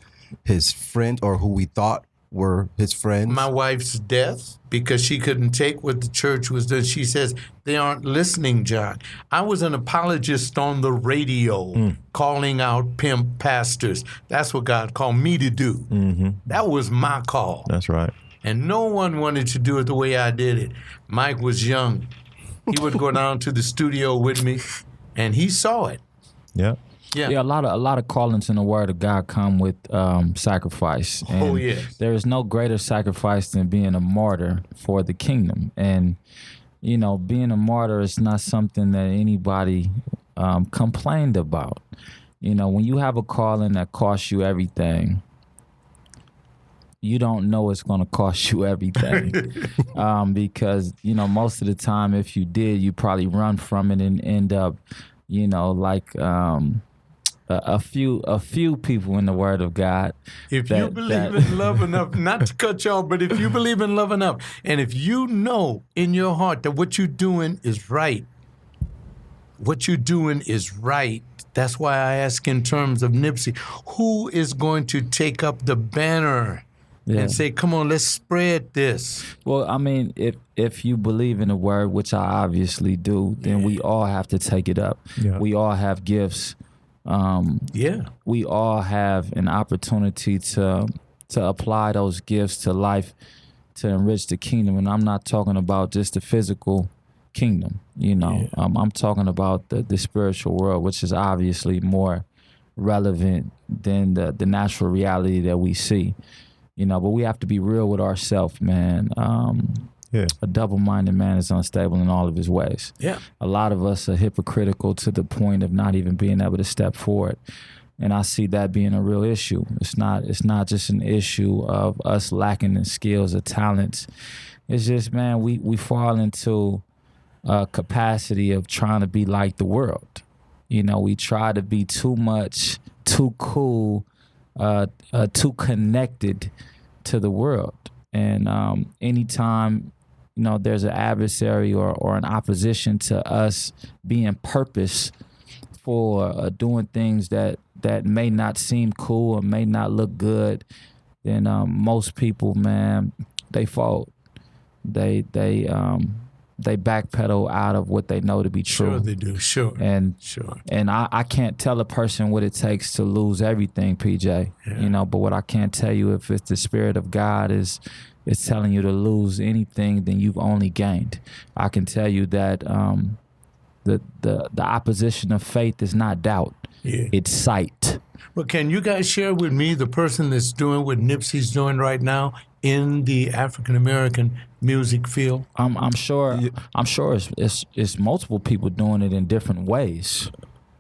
his friend, or who we thought were his friends? My wife's death, because she couldn't take what the church was doing. She says, they aren't listening, John. I was an apologist on the radio, calling out pimp pastors. That's what God called me to do. Mm-hmm. That was my call. That's right. And no one wanted to do it the way I did it. Mike was young. He would go down to the studio with me, and he saw it. Yeah. Yeah, a lot of callings in the Word of God come with sacrifice. And yes. there is no greater sacrifice than being a martyr for the kingdom. And being a martyr is not something that anybody complained about. When you have a calling that costs you everything, you don't know it's going to cost you everything. Because most of the time, if you did, you probably run from it and end up, like. A few people in the Word of God. If you believe in love enough, not to cut you off, but if you believe in love enough, and if you know in your heart that what you're doing is right, that's why I ask in terms of Nipsey, who is going to take up the banner and say, come on, let's spread this? Well, I mean, if you believe in the Word, which I obviously do, then we all have to take it up. Yeah. We all have gifts. We all have an opportunity to apply those gifts to life to enrich the kingdom. And I'm not talking about just the physical kingdom, I'm talking about the spiritual world, which is obviously more relevant than the natural reality that we see, but we have to be real with ourselves, man. A double-minded man is unstable in all of his ways. Yeah. A lot of us are hypocritical to the point of not even being able to step forward. And I see that being a real issue. It's not just an issue of us lacking in skills or talents. It's just, man, we fall into a capacity of trying to be like the world. We try to be too much, too cool, too connected to the world. And anytime there's an adversary or an opposition to us being purpose for doing things that may not seem cool or may not look good, then most people, man, they fold. They backpedal out of what they know to be true. Sure they do, sure. And sure. And I can't tell a person what it takes to lose everything, PJ. But what I can tell you, if it's the Spirit of God is telling you to lose anything, then you've only gained. I can tell you that the opposition of faith is not doubt. Yeah. It's sight. Well, can you guys share with me the person that's doing what Nipsey's doing right now in the African American music field? I'm sure it's multiple people doing it in different ways.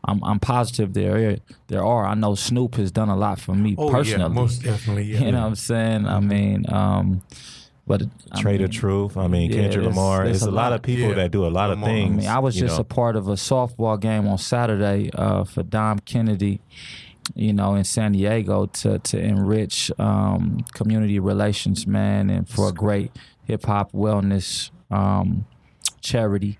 I'm positive there are. I know Snoop has done a lot for me personally. Yeah, most definitely. Yeah. You know what I'm saying? I mean, but Trader Truth. Kendrick Lamar. There's a lot of people that do a lot of things. I was just a part of a softball game on Saturday for Dom Kennedy, in San Diego to enrich community relations, man, and for a great hip hop wellness charity.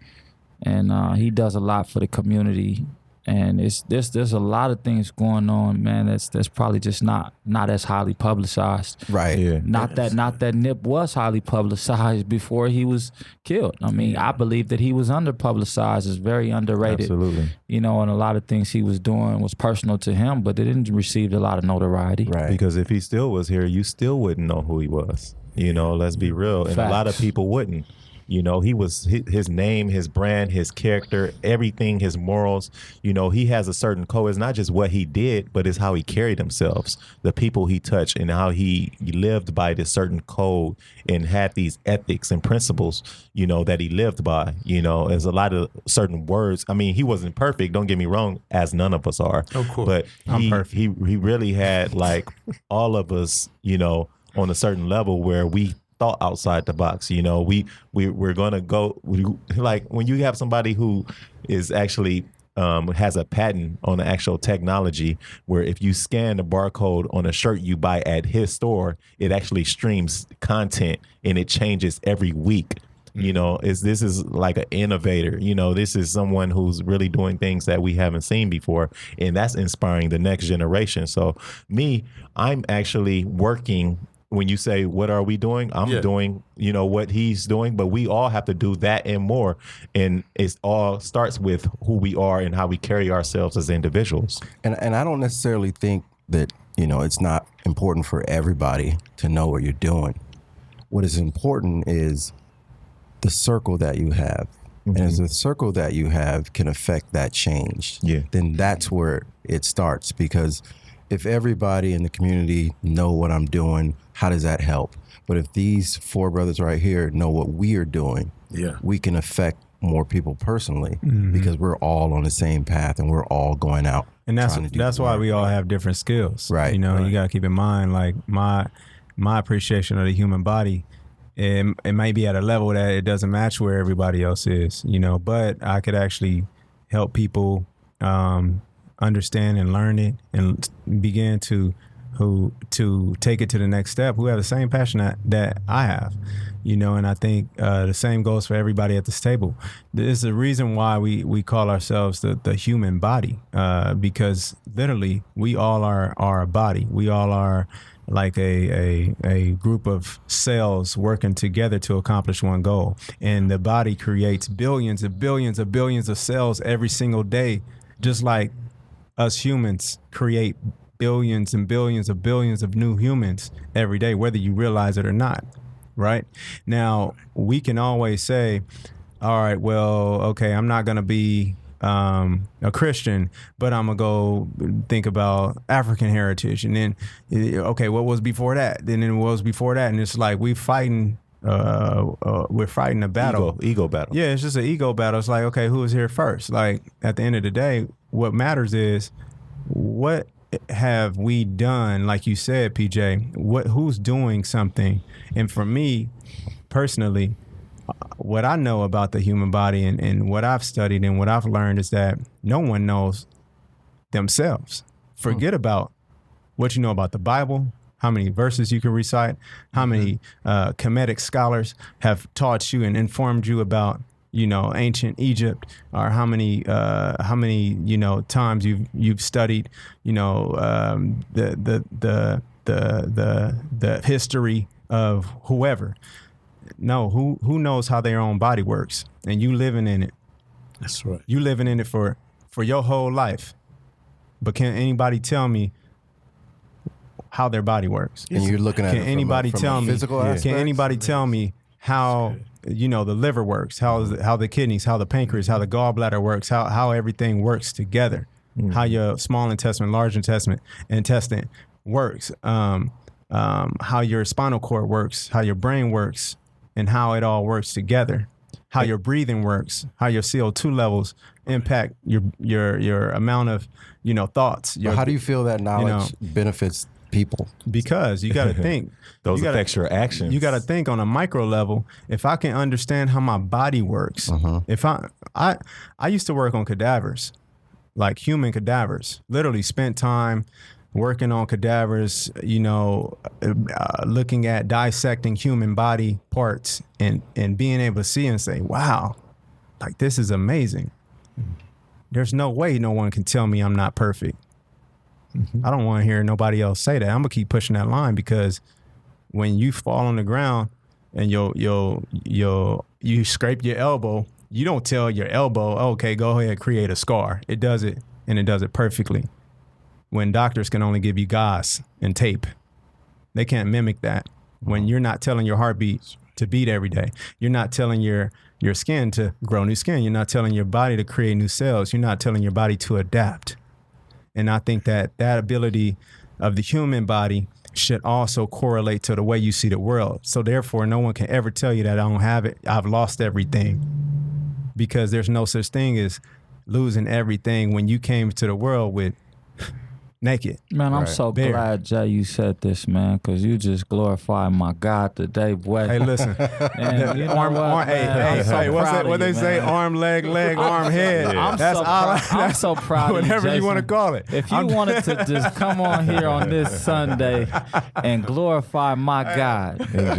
And he does a lot for the community. And there's a lot of things going on, man. That's probably just not as highly publicized. Right. Yeah. Not that Nip was highly publicized before he was killed. I believe that he was under publicized, is very underrated. Absolutely. And a lot of things he was doing was personal to him, but it didn't receive a lot of notoriety. Right. Because if he still was here, you still wouldn't know who he was. Let's be real. And Facts. a lot of people wouldn't. He was his name, his brand, his character, everything, his morals. He has a certain code. It's not just what he did, but it's how he carried himself, the people he touched, and how he lived by this certain code and had these ethics and principles, that he lived by. There's a lot of certain words. He wasn't perfect. Don't get me wrong, as none of us are. Of course. But he really had like all of us, on a certain level where we thought outside the box. We're gonna go like when you have somebody who is actually has a patent on the actual technology where if you scan the barcode on a shirt you buy at his store, it actually streams content and it changes every week. This is like an innovator. This is someone who's really doing things that we haven't seen before, and that's inspiring the next generation. So I'm actually working when you say, what are we doing? I'm Yeah. doing, what he's doing, but we all have to do that and more. And it all starts with who we are and how we carry ourselves as individuals. And I don't necessarily think that, it's not important for everybody to know what you're doing. What is important is the circle that you have. And as the circle that you have can affect that change, then that's where it starts. Because if everybody in the community know what I'm doing, how does that help? But if these four brothers right here know what we are doing, we can affect more people personally because we're all on the same path and we're all going out. And that's why we all have different skills. Right. You got to keep in mind, like my appreciation of the human body, it might be at a level that it doesn't match where everybody else is, but I could actually help people understand and learn it and begin to take it to the next step who have the same passion that I have, and I think the same goes for everybody at this table. There's a reason why we call ourselves the human body, because literally we all are a body. We all are like a group of cells working together to accomplish one goal. And the body creates billions and billions of billions of cells every single day, just like us humans create billions and billions of new humans every day, whether you realize it or not, right? Now, we can always say, all right, well, okay, I'm not going to be a Christian, but I'm going to go think about African heritage. And then, okay, what was before that? Then it was before that. And it's like we're fighting a battle. Ego battle. Yeah, it's just an ego battle. It's like, okay, who was here first? Like, at the end of the day, what matters is what have we done, like you said, PJ, who's doing something? And for me, personally, what I know about the human body and what I've studied and what I've learned is that no one knows themselves. Forget about what you know about the Bible, how many verses you can recite, how many Kemetic scholars have taught you and informed you about ancient Egypt, or how many times you've studied the history of whoever. No, who knows how their own body works, and you living in it. That's right. You living in it for your whole life. But can anybody tell me how their body works? And you're looking at can it from anybody from tell a me? physical aspect? Can anybody tell me how the liver works, how the kidneys, how the pancreas, how the gallbladder works, how everything works together, how your small intestine, large intestine works, how your spinal cord works, how your brain works, and how it all works together, how your breathing works, how your CO2 levels impact your amount of thoughts. How do you feel that knowledge benefits people? Because you got to think. Those affects your actions. You got to think on a micro level. If I can understand how my body works, if I used to work on cadavers, like human cadavers, literally spent time working on cadavers, looking at dissecting human body parts and being able to see and say, wow, like this is amazing. There's no way no one can tell me I'm not perfect. I don't want to hear nobody else say that. I'm gonna keep pushing that line, because when you fall on the ground and you scrape your elbow, you don't tell your elbow, okay, go ahead, create a scar. It does it, and it does it perfectly. When doctors can only give you gauze and tape, they can't mimic that. When you're not telling your heartbeat to beat every day, you're not telling your skin to grow new skin, you're not telling your body to create new cells, you're not telling your body to adapt. And I think that ability of the human body should also correlate to the way you see the world. So therefore, no one can ever tell you that I don't have it, I've lost everything. Because there's no such thing as losing everything when you came to the world with naked. Man, I'm so Bare. glad, Jay, you said this, man, because you just glorified my God today, boy. Hey, listen. And you know what, man? I'm so Hey, what's proud that? What of they you, say? man. Arm, leg, arm, head. I'm That's so all. I'm so proud of you, Whatever you Jason. want to call it. If you wanted to just come on here on this Sunday and glorify my God, I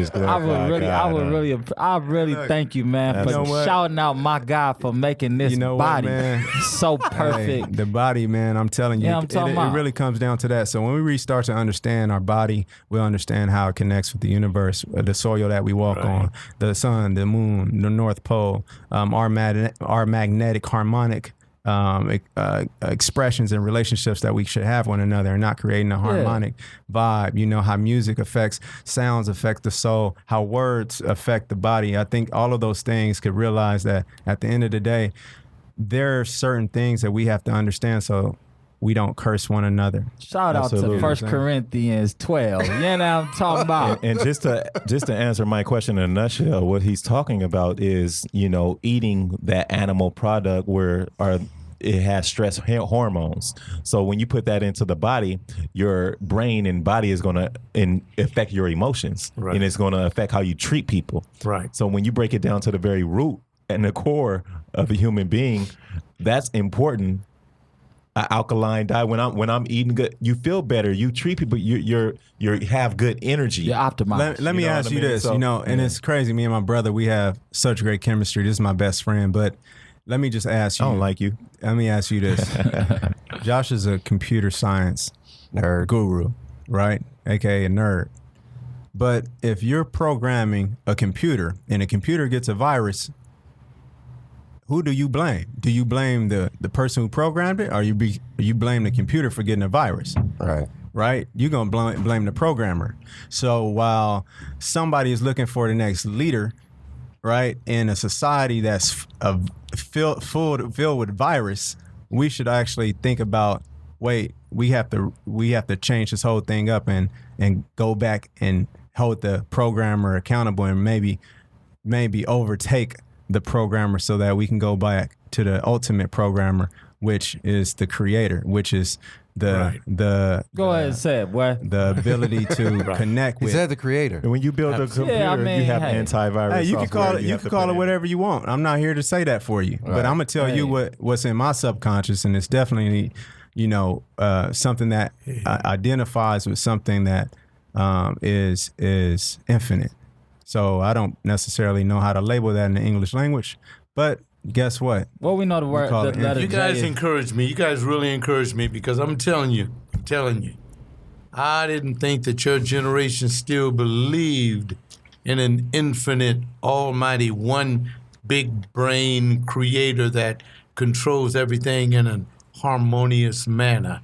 really thank you, man, for shouting out my God for making this body man? so perfect. Hey, the body, man, I'm telling you, Yeah, I'm talking it about. really comes down to that. So when we really start to understand our body, we'll understand how it connects with the universe, the soil that we walk on, the sun, the moon, the North Pole, our magnetic harmonic expressions and relationships that we should have one another, and not creating a harmonic vibe. You know, how music affects, sounds affect the soul, how words affect the body. I think all of those things could realize that at the end of the day, there are certain things that we have to understand so we don't curse one another. Shout out to 1 Corinthians 12. You know what I'm talking about? And just to answer my question in a nutshell, what he's talking about is, you know, eating that animal product where it has stress hormones. So when you put that into the body, your brain and body is going to affect your emotions, and it's going to affect how you treat people. Right. So when you break it down to the very root and the core of a human being, that's important. An alkaline diet. When I'm eating good, you feel better. You treat people. You have good energy. You're optimized. Let me ask you this. So, you know, and it's crazy. Me and my brother, we have such great chemistry. This is my best friend. But let me just ask you. I don't like you. Let me ask you this. Josh is a computer science nerd guru, right? AKA a nerd. But if you're programming a computer and a computer gets a virus, who do you blame? Do you blame the person who programmed it, or you blame the computer for getting a virus? Right? You're going to blame the programmer. So while somebody is looking for the next leader, right, in a society that's filled with virus, we should actually think about, wait, we have to change this whole thing up and go back and hold the programmer accountable, and maybe overtake the programmer so that we can go back to the ultimate programmer, which is the creator, which is the go ahead and say it, boy. The ability to connect with. Is that the creator? And when you build a computer, you have antivirus. Hey, you can software. You can call it whatever you want. I'm not here to say that for you, but I'm gonna tell you what's in my subconscious, and it's definitely, you know, something that identifies with something that is infinite. So I don't necessarily know how to label that in the English language, but guess what? Well, we know the word. The letter you guys J. encourage me. You guys really encourage me, because I'm telling you, I didn't think that your generation still believed in an infinite, almighty, one big brain creator that controls everything in a harmonious manner.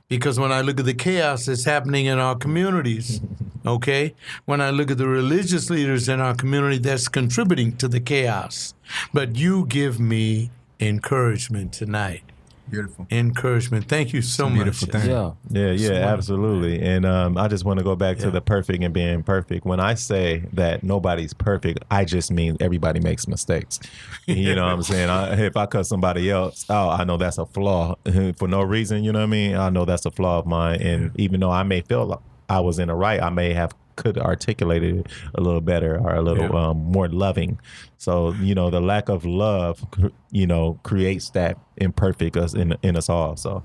Because when I look at the chaos that's happening in our communities, okay, when I look at the religious leaders in our community that's contributing to the chaos, but you give me encouragement tonight. Beautiful. Encouragement. Thank you so much. Beautiful thing. Yeah, absolutely. And I just want to go back to the perfect and being perfect. When I say that nobody's perfect, I just mean everybody makes mistakes. You know what I'm saying? If I cut somebody else out, I know that's a flaw for no reason. You know what I mean? I know that's a flaw of mine. And even though I may feel like I was in the right, I may have could articulate it a little better or a little more loving. So, you know, the lack of love, you know, creates that imperfect in us all. So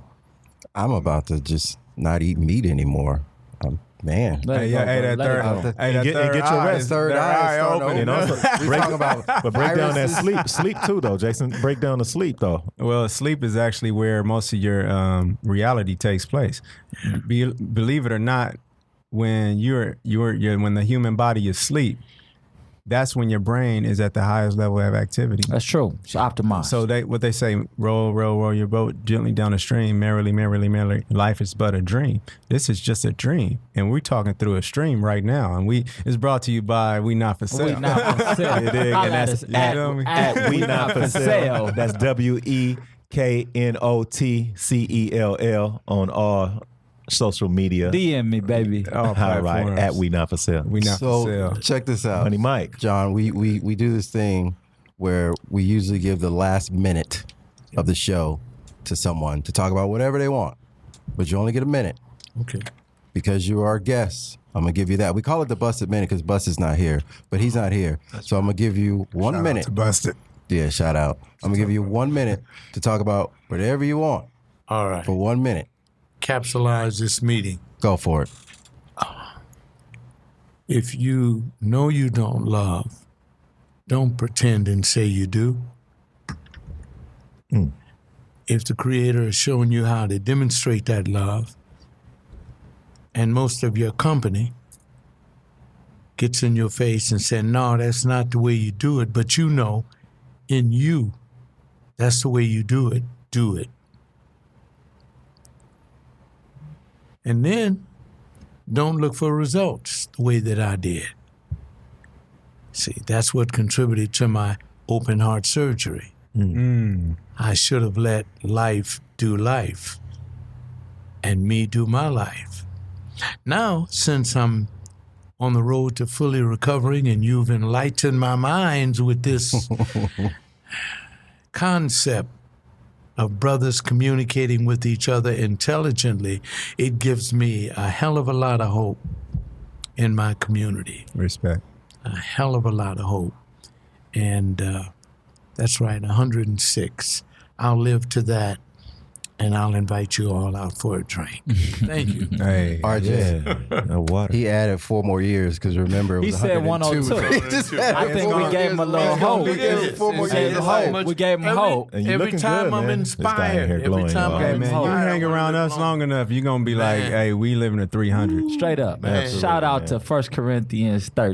I'm about to just not eat meat anymore. Man. Get your rest. Third eye open. And also, break down that sleep too, though, Jason. Break down the sleep, though. Well, sleep is actually where most of your reality takes place. Believe it or not, when when the human body is asleep, that's when your brain is at the highest level of activity. That's true. It's optimized. So what they say, roll your boat gently down the stream, merrily, merrily, merrily. Life is but a dream. This is just a dream, and we're talking through a stream right now. And it's brought to you by We Not For Sale. We Not For Sale. And that's at We Not For Sale. That's WEKNOTCELL on all social media. DM me, baby. All right, at We Not For Sale. We Not For Sale. Check this out. Honey Mike. John, we do this thing where we usually give the last minute of the show to someone to talk about whatever they want. But you only get a minute. Okay. Because you are our guest, I'm going to give you that. We call it the Busted Minute because Busted's not here, but he's not here. So I'm going to give you 1 minute. Shout out to Busted. Yeah, shout out. I'm going to give you 1 minute to talk about whatever you want. All right. For 1 minute. Capsulize this meeting. Go for it. If you know you don't love, don't pretend and say you do. If the Creator has shown you how to demonstrate that love, and most of your company gets in your face and said, no, that's not the way you do it, but you know, in you, that's the way you do it. And then don't look for results the way that I did. See, that's what contributed to my open heart surgery. I should have let life do life and me do my life. Now, since I'm on the road to fully recovering and you've enlightened my minds with this concept of brothers communicating with each other intelligently, it gives me a hell of a lot of hope in my community. Respect. A hell of a lot of hope. And that's right, 106. I'll live to that, and I'll invite you all out for a drink. Thank you. Hey, RJ, Water. he added 4 more years because remember, it He was said 102. 102. He just I added think 4 we more gave years. him a little hope. We gave him 4 more We gave years. him hope. We gave him hope. And you Every looking time good, I'm man. This guy in inspired, here every glowing, time y'all. I'm Hey, man, you inspired, hang I wanna around live us long. long enough, you're going to be like, Man. hey, we living at 300. Straight up. Absolutely, Shout out man. to 1 Corinthians 13.